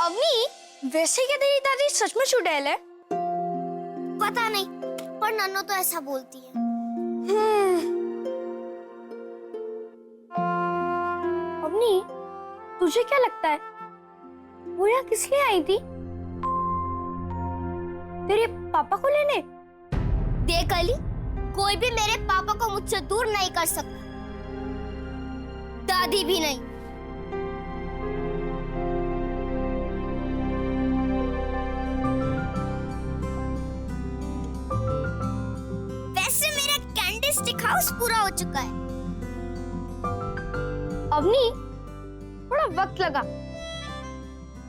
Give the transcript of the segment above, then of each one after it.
अवनी, वैसे क्या तेरी दादी सचमुच चुड़ैल है? पता नहीं, पर नन्नो तो ऐसा बोलती है। अवनी, तुझे क्या लगता है वो यहाँ किस लिए आई थी? तेरे पापा को लेने? देख अली, कोई भी मेरे पापा को मुझसे दूर नहीं कर सकता, दादी भी नहीं। वैसे मेरा कैंडी स्टिक हाउस पूरा हो चुका है। अवनी, थोड़ा वक्त लगा,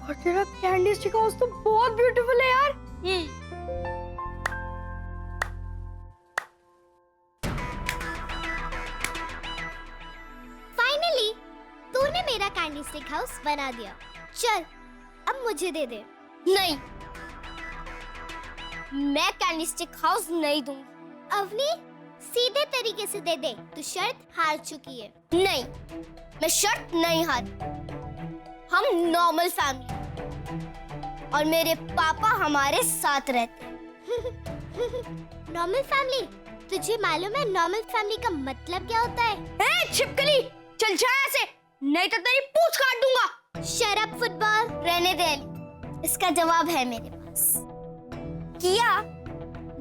और तेरा कैंडी स्टिक हाउस तो बहुत ब्यूटीफुल है यार। फाइनली तूने मेरा कैंडी स्टिक हाउस बना दिया। चल, अब मुझे दे दे। नहीं, मैं कैंडी स्टिक हाउस नहीं दूंगी। अवनी, सीधे तरीके से दे दे, तू शर्त हार चुकी है। नहीं, मैं शर्त नहीं हारी। हम नॉर्मल फैमिली और मेरे पापा हमारे साथ रहते हैं। Normal family? तुझे मालूम है नॉर्मल फैमिली का मतलब क्या होता है? ए छिपकली, चल जा यहाँ से, नहीं तो तेरी पूंछ काट दूंगा। शट अप फुटबॉल, रहने दे अली, इसका जवाब है मेरे पास। किया,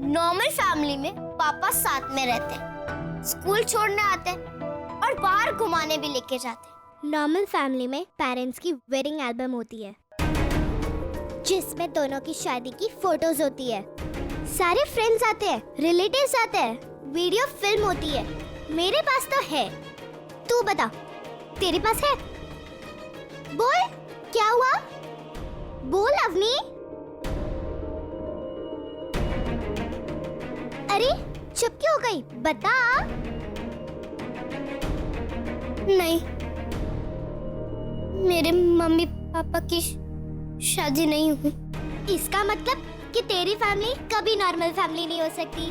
नॉर्मल फैमिली में पापा साथ में रहते हैं, स्कूल छोड़ने आते हैं और बाहर घुमाने भी लेके जाते हैं। नॉर्मल फैमिली में पेरेंट्स की वेडिंग एल्बम होती है, जिसमें दोनों की शादी की फोटोज होती है, सारे फ्रेंड्स आते हैं, रिलेटिव्स आते हैं, वीडियो फिल्म होती है। मेरे पास तो है, तू बता, तेरे पास है? बोल, क्या हुआ? बोल अवनी। अरे चुप क्यों हो गई? बता। नहीं, मेरे मम्मी पापा की शादी नहीं हुई। इसका मतलब कि तेरी फैमिली कभी नॉर्मल फैमिली नहीं हो सकती।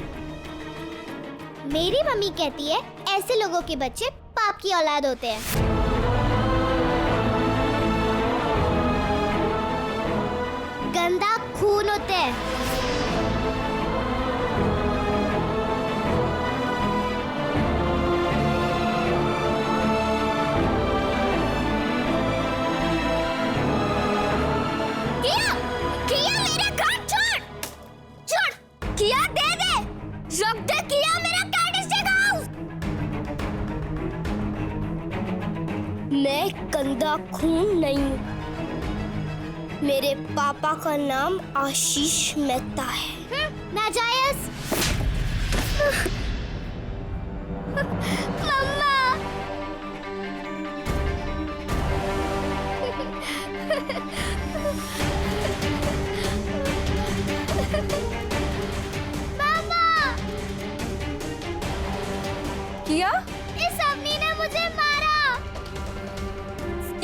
मेरी मम्मी कहती है ऐसे लोगों के बच्चे पाप की औलाद होते हैं। गंदा खून होते हैं। मैं गंदा खून नहीं हूँ। मेरे पापा का नाम आशीष मेहता है। नाजायज। मम्मा। मामा। किया? इस अवनी ने मुझे मारा।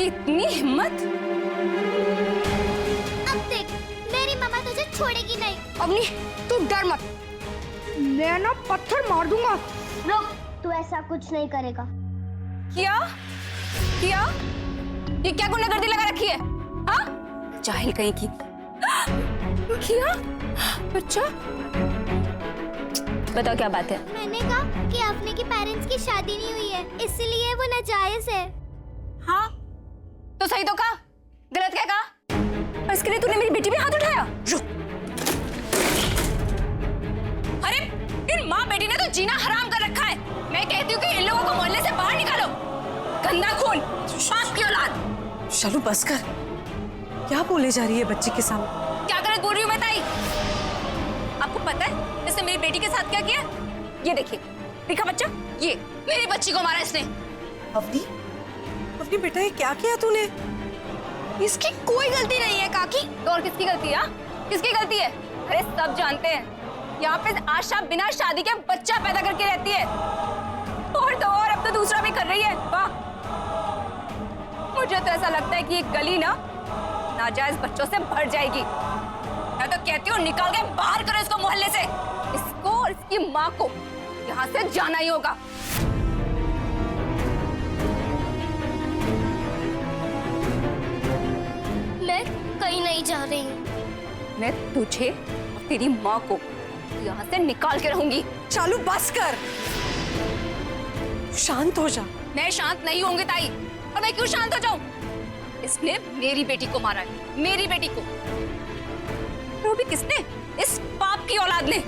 इतनी हिम्मत? अब देख, मेरी मम्मा तुझे छोड़ेगी नहीं। अवनी, तू डर मत, मैं ना पत्थर मार दूंगा। रुक, तू ऐसा कुछ नहीं करेगा। किया? किया? ये क्या गुंडागर्दी लगा रखी है? हाँ? जाहिल कहीं की। किया? बच्चा? बताओ क्या बात है? मैंने कहा कि अपने के पेरेंट्स की शादी नहीं हुई है, इसलिए वो नाजायज है। हाँ? तो सही तो कहा, गलत क्या कहा? और इसके लिए तूने मेरी बेटी पे हाथ उठाया? रुक। अरे इन माँ बेटी ने तो जीना हराम कर रखा है। मैं कहती हूँ कि इन लोगों को मोहल्ले से बाहर निकालो। गंदा खून, पाप की औलाद। शालू बस कर, क्या बोले जा रही है बच्ची के सामने? क्या गलत बोल रही हूँ मैं ताई? आपको पता है इसने मेरी बेटी के साथ क्या किया? ये देखिए, दिखा बच्चा, ये मेरी बच्ची को मारा इसने। अवनी, अवनी बेटा ये क्या किया तूने? इसकी कोई गलती नहीं है काकी। तो और किसकी गलती है? किसकी गलती है? अरे सब जानते हैं, यहाँ पे आशा बिना शादी के बच्चा पैदा करके रहती है, और तो और अब तो दूसरा भी कर रही है। वाह, मुझे तो ऐसा लगता है कि ये गली ना नाजायज बच्चों से भर जाएगी। मैं तो कहती हूँ निकाल के बाहर करो इसको मोहल्ले से। इसको और इसकी माँ को यहाँ से जाना ही होगा। मैं कहीं जा रही हूँ। मैं तुझे और तेरी माँ को यहाँ से निकाल के रहूंगी। चालू बस कर, शांत हो जा। मैं शांत नहीं होंगी ताई। और मैं क्यों शांत हो जाऊं? इसने मेरी बेटी को मारा है, मेरी बेटी को। वो भी किसने? इस पाप की औलाद ने।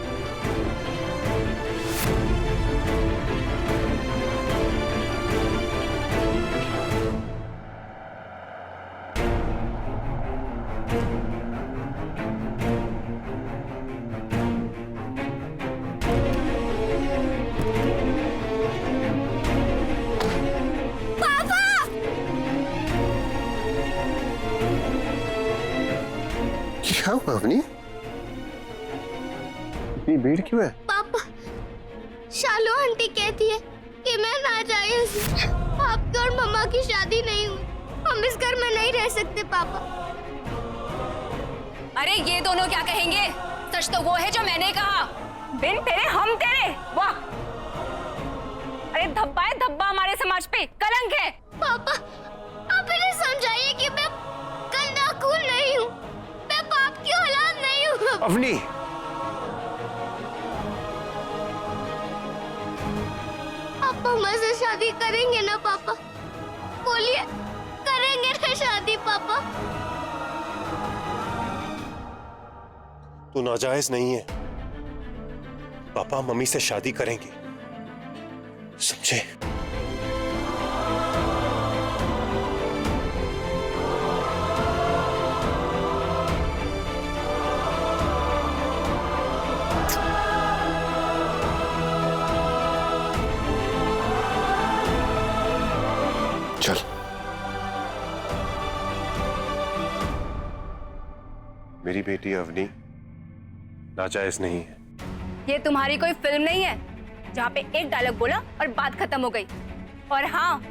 क्या हुआ अवनी? इतनी भीड़ क्यों है? पापा, शालू आंटी कहती है कि मैं नाजायज हूँ। आपकी और मम्मा की शादी नहीं हुई। हम इस घर में नहीं रह सकते पापा। अरे ये दोनों क्या कहेंगे? सच तो वो है जो मैंने कहा। बिन तेरे हम तेरे। वाह! अरे धब्बा है धब्बा हमारे समाज पे, कलंक है। पापा, आप इन्हें समझाइए कि मैं गंदा खून नहीं हूँ, मैं पाप की औलाद नहीं हूँ। अवनी, आप हमसे शादी करेंगे ना पापा? बोलिए, करेंगे ना शादी पापा? तू नाजायज नहीं है। पापा मम्मी से शादी करेंगे, समझे? चल। मेरी बेटी अवनी नाजायज नहीं है। ये तुम्हारी कोई फिल्म नहीं है जहाँ पे एक डायलॉग बोला और बात खत्म हो गई। और हाँ,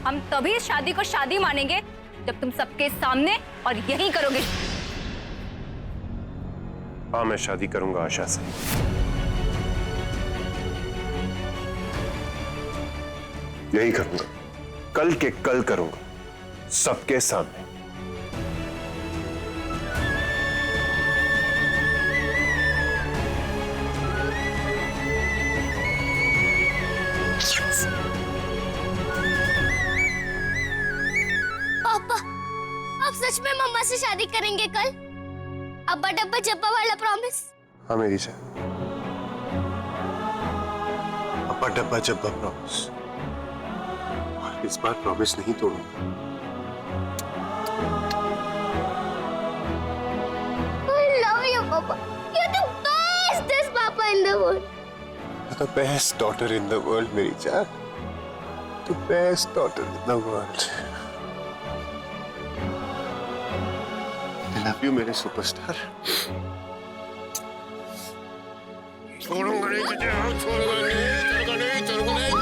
हम तभी इस शादी को शादी मानेंगे जब तुम सबके सामने और यही करोगे। हाँ, मैं शादी करूंगा आशा से। यही करूंगा, कल के कल करूंगा, सबके सामने। पापा, आप सच में मम्मा से शादी करेंगे कल? अब्बा डब्बा जब्बा वाला प्रॉमिस? हाँ मेरी जान, अब्बा डब्बा जब्बा प्रॉमिस। और इस बार प्रॉमिस नहीं तोड़ूंगा। I love you, Papa. You're the bestest Papa in the world. You're the best daughter in the world, मेरी जान। The best daughter in the world. I love you, मेरे सुपरस्टार। छोड़ूंगा नहीं तुझे, छोड़ूंगा नहीं, छोड़ूंगा नहीं, छोड़ूंगा नहीं।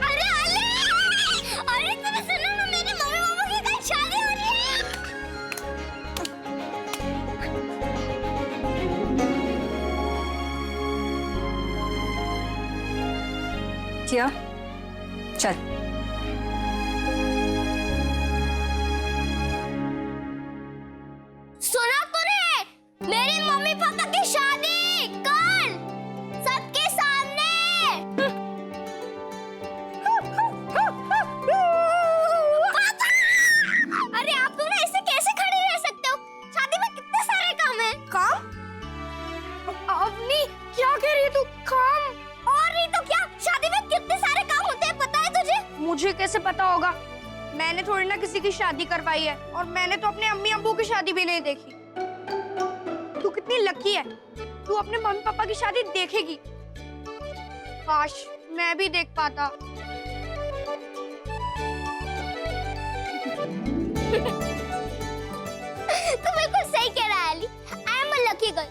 अरे अली! अरे तुमने सुना ना, मेरी मम्मी पापा की कल शादी हो रही है। क्या? चल। सुना तूने? मेरी मम्मी पापा की शादी कल सबके सामने। पापा! अरे आप लोग ऐसे कैसे खड़े रह सकते हो? शादी में कितने सारे काम हैं। काम? अवनी, क्या कह रही है तू? काम? और नहीं तो क्या, शादी में कितने सारे काम होते हैं पता है तुझे? मुझे कैसे पता होगा? मैंने थोड़ी ना किसी की शादी करवाई है, और मैंने तो अपने अम्मी अब्बू की शादी भी नहीं देखी। तू कितनी लकी है, तू अपने मम्मी पापा की शादी देखेगी। काश मैं भी देख पाता। तू बिल्कुल सही कह रहा है Ali. I am a lucky girl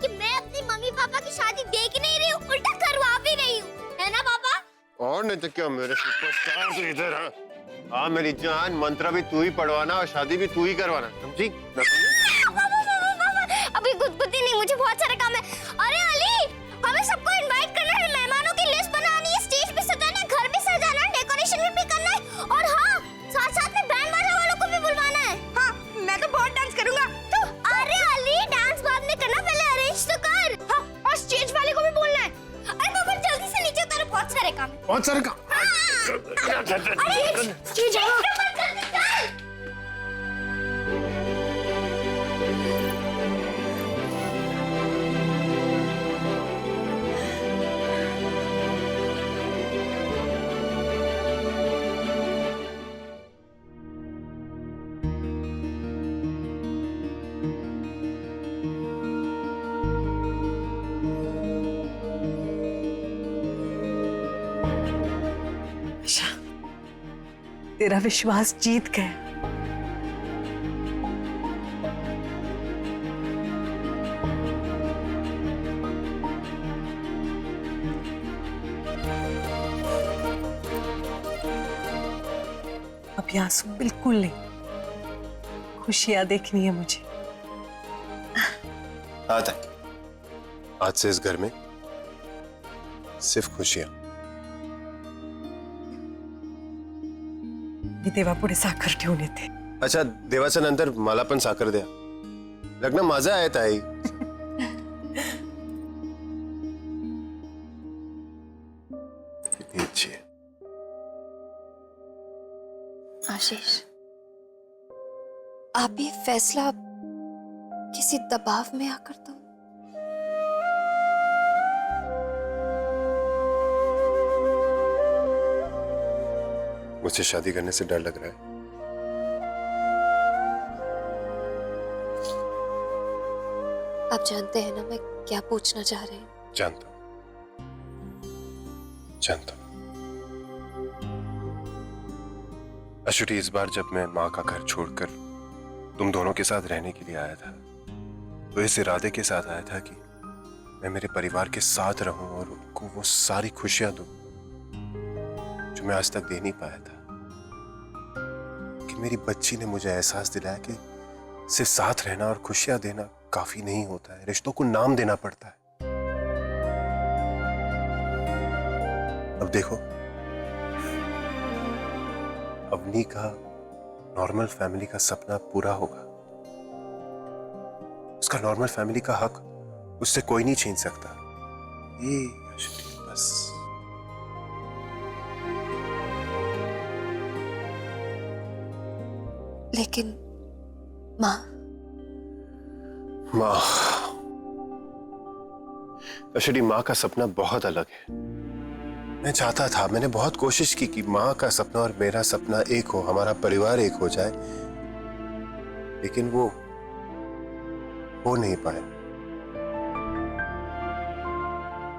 कि मैं अपनी मम्मी पापा की शादी देख नहीं रही हूँ, उल्टा करवा भी रही हूँ, है ना पापा? और नहीं तो क्या, मेरे सुपरस्टार तो इधर है। हाँ मेरी जान, मंत्र भी तू ही पढ़वाना और शादी भी तू ही करवाना, समझी? अभी गुदगुदी नहीं, मुझे बहुत सारे काम है। अरे अली, हमें सबको इनवाइट करना है बहुत सारे काम। ये जाओ। आशा, तेरा विश्वास जीत गया। अब ये आंसू बिल्कुल नहीं, खुशियां देखनी है मुझे। आज से इस घर में सिर्फ खुशियां। मी देवा पुढे साखर ठेवून येते। अच्छा, देवाच्या नंतर मला पण साखर द्या, लग्न माझं आहे ताई। कितनी अच्छी है। आशीष, आप ये फैसला किसी दबाव में आकर तुम मुझसे शादी करने से डर लग रहा है? आप जानते हैं ना मैं क्या पूछना चाह रही हूँ? जानता हूं, जानता हूं। अशुटी, इस बार जब मैं माँ का घर छोड़कर तुम दोनों के साथ रहने के लिए आया था, तो इस इरादे के साथ आया था कि मैं मेरे परिवार के साथ रहूं और उनको वो सारी खुशियां दूं जो मैं आज तक दे नहीं पाया था। कि मेरी बच्ची ने मुझे एहसास दिलाया कि सिर्फ साथ रहना और खुशियां देना काफी नहीं होता है, रिश्तों को नाम देना पड़ता है। अब देखो, अवनी का नॉर्मल फैमिली का सपना पूरा होगा। उसका नॉर्मल फैमिली का हक उससे कोई नहीं छीन सकता। ये बस लेकिन माँ अशुटी, माँ का सपना बहुत अलग है। मैं चाहता था, मैंने बहुत कोशिश की कि माँ का सपना और मेरा सपना एक हो, हमारा परिवार एक हो जाए, लेकिन वो हो नहीं पाया।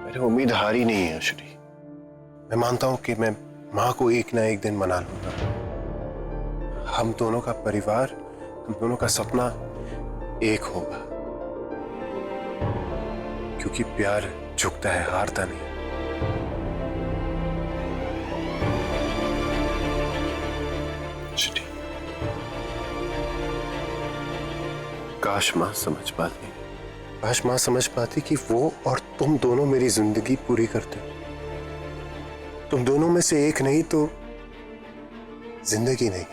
मेरी उम्मीद हारी नहीं है अशुटी। मैं मानता हूं कि मैं माँ को एक ना एक दिन मना लूंगा। हम दोनों का परिवार, हम दोनों का सपना एक होगा, क्योंकि प्यार झुकता है, हारता नहीं। काश माँ समझ पाती, काश माँ समझ पाती कि वो और तुम दोनों मेरी जिंदगी पूरी करते हो। तुम दोनों में से एक नहीं तो जिंदगी नहीं।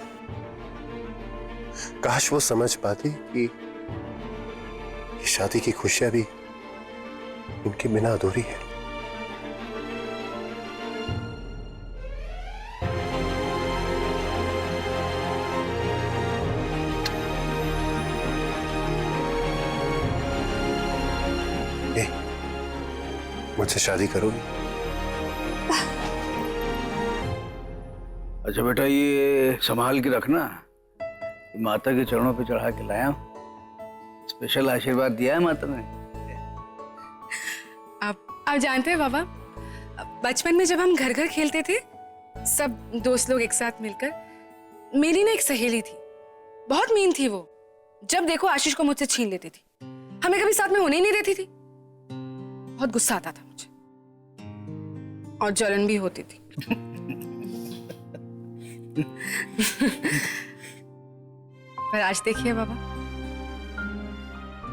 काश वो समझ पाती कि शादी की खुशियां भी उनके बिना अधूरी है। मुझसे शादी करोगी? अच्छा बेटा, ये संभाल के रखना, माता के चरणों पे चढ़ा के लाया हूं। स्पेशल आशीर्वाद दिया है माता ने। आप जानते हैं बाबा, बचपन में जब हम घर घर खेलते थे, सब दोस्त लोग एक साथ मिलकर, मेरी ना एक सहेली थी, बहुत मीन थी वो। जब देखो आशीष को मुझसे छीन लेती थी, हमें कभी साथ में होने ही नहीं देती थी। बहुत गुस्सा आता था मुझे और जलन भी होती थी। पर आज देखिए बाबा,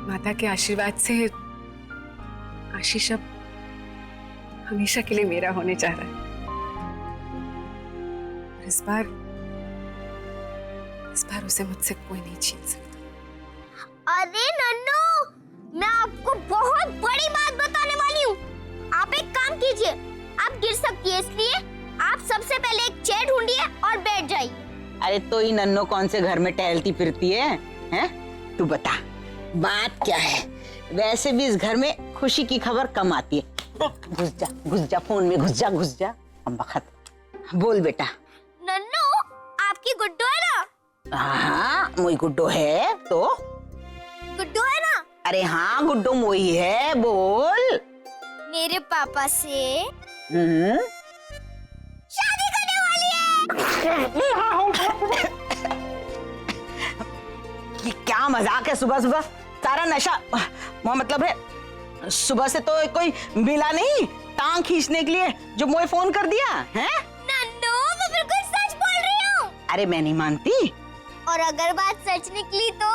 माता के आशीर्वाद से आशीष अब हमेशा के लिए मेरा होने जा रहा है। इस बार उसे मुझसे कोई नहीं छीन सकता। अरे नन्नू, मैं आपको बहुत बड़ी बात बताने वाली हूँ। आप एक काम कीजिए, आप गिर सकती है, इसलिए लीजिए और बैठ जाइए। अरे तो ही नन्नो कौन से घर में टहलती फिरती है? हैं? तू बता बात क्या है? वैसे भी इस घर में खुशी की खबर कम आती है। घुस जा फोन में, घुस जा हम बखत। बोल बेटा। नन्नू आपकी गुड्डू है ना? हाँ मोई गुड्डो है तो। गुड्डू है ना? अरे हाँ गुड्डो मोई है, बोल। मेरे पापा से शादी करने वाली है। ये क्या मजाक है? सुबह सुबह सारा नशा, वो मतलब है सुबह से तो कोई मिला नहीं टांग खींचने के लिए जो मोए फोन कर दिया है? नन्नू मैं बिल्कुल सच बोल रही हूँ। अरे मैं नहीं मानती। और अगर बात सच निकली तो?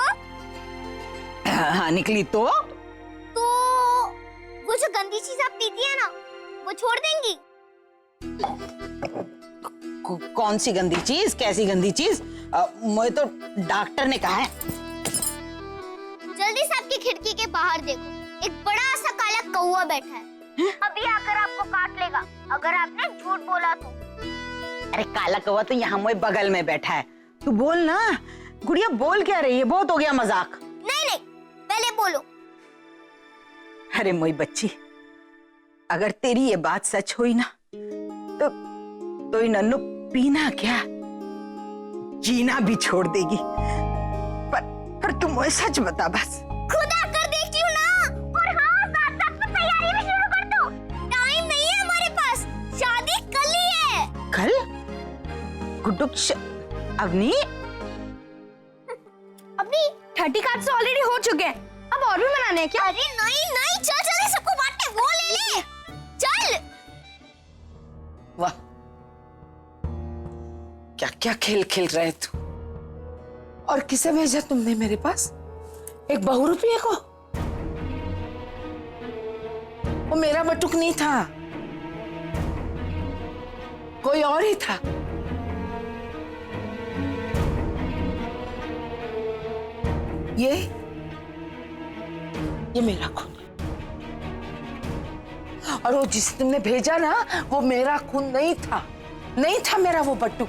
हाँ निकली तो वो जो गंदी चीज आप पीती है ना, वो छोड़ देंगी? कौन सी गंदी चीज? कैसी गंदी चीज? मुझे तो डॉक्टर ने कहा है। जल्दी से आपकी खिड़की के बाहर देखो, एक बड़ा सा काला कौवा बैठा है। अभी आकर आपको काट लेगा अगर आपने झूठ बोला तो। अरे काला कौवा तो यहाँ मुझे बगल में बैठा है। तू बोल ना गुड़िया, बोल क्या रही है? बहुत हो गया मजाक। नहीं पहले बोलो। अरे मोई बच्ची, अगर तेरी ये बात सच हुई ना तो ये नन्नू पीना क्या जीना भी छोड़ देगी। पर तुम मुझे सच बता बस। खुद आकर देख लियो ना। और हाँ साथ में तैयारी भी शुरू कर दो। टाइम नहीं है हमारे पास, शादी कल ही है। कल? गुड्डू अग्नि 30 कार्ड्स ऑलरेडी हो चुके हैं, अब और भी मनाने हैं क्या? अरे नहीं चल जल्दी सबको बांटने, वो ले ले चल। वाह, क्या क्या खेल खेल रहे तू। और किसे भेजा तुमने मेरे पास? एक बहुरूपिये को? वो मेरा बटुक नहीं था, कोई और ही था। ये मेरा खून है, और वो जिसे तुमने भेजा ना, वो मेरा खून नहीं था मेरा वो बटुक।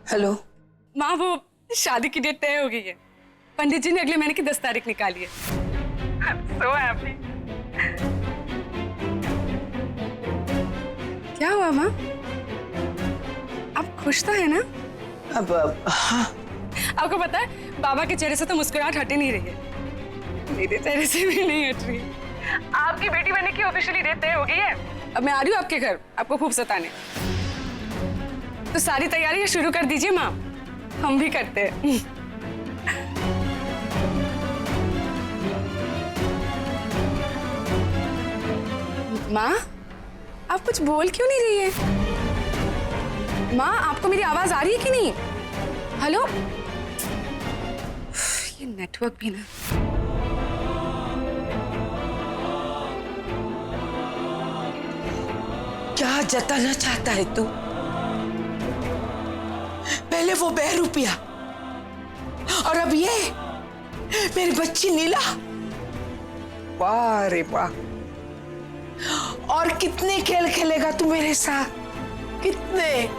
हेलो माँ, वो शादी की डेट तय हो गई है। पंडित जी ने अगले महीने की 10 तारीख निकाली है। So happy। क्या हुआ माँ? आप खुश तो है ना? अब हाँ। आपको पता है बाबा के चेहरे से तो मुस्कुराहट हट ही नहीं रही है, मेरे चेहरे से भी नहीं हट रही। आपकी बेटी बनने की ऑफिशियली डेट तय हो गई है। अब मैं आ रही हूँ आपके घर आपको खूब सताने, तो सारी तैयारियां शुरू कर दीजिए माँ, हम भी करते हैं। माँ, आप कुछ बोल क्यों नहीं रही है? माँ, आपको मेरी आवाज आ रही है कि नहीं? हेलो? ये नेटवर्क भी ना। क्या जताना चाहता है तू? पहले वो ₹100 और अब ये मेरी बच्ची नीला। वाह रे वाह, और कितने खेल खेलेगा तू मेरे साथ? कितने?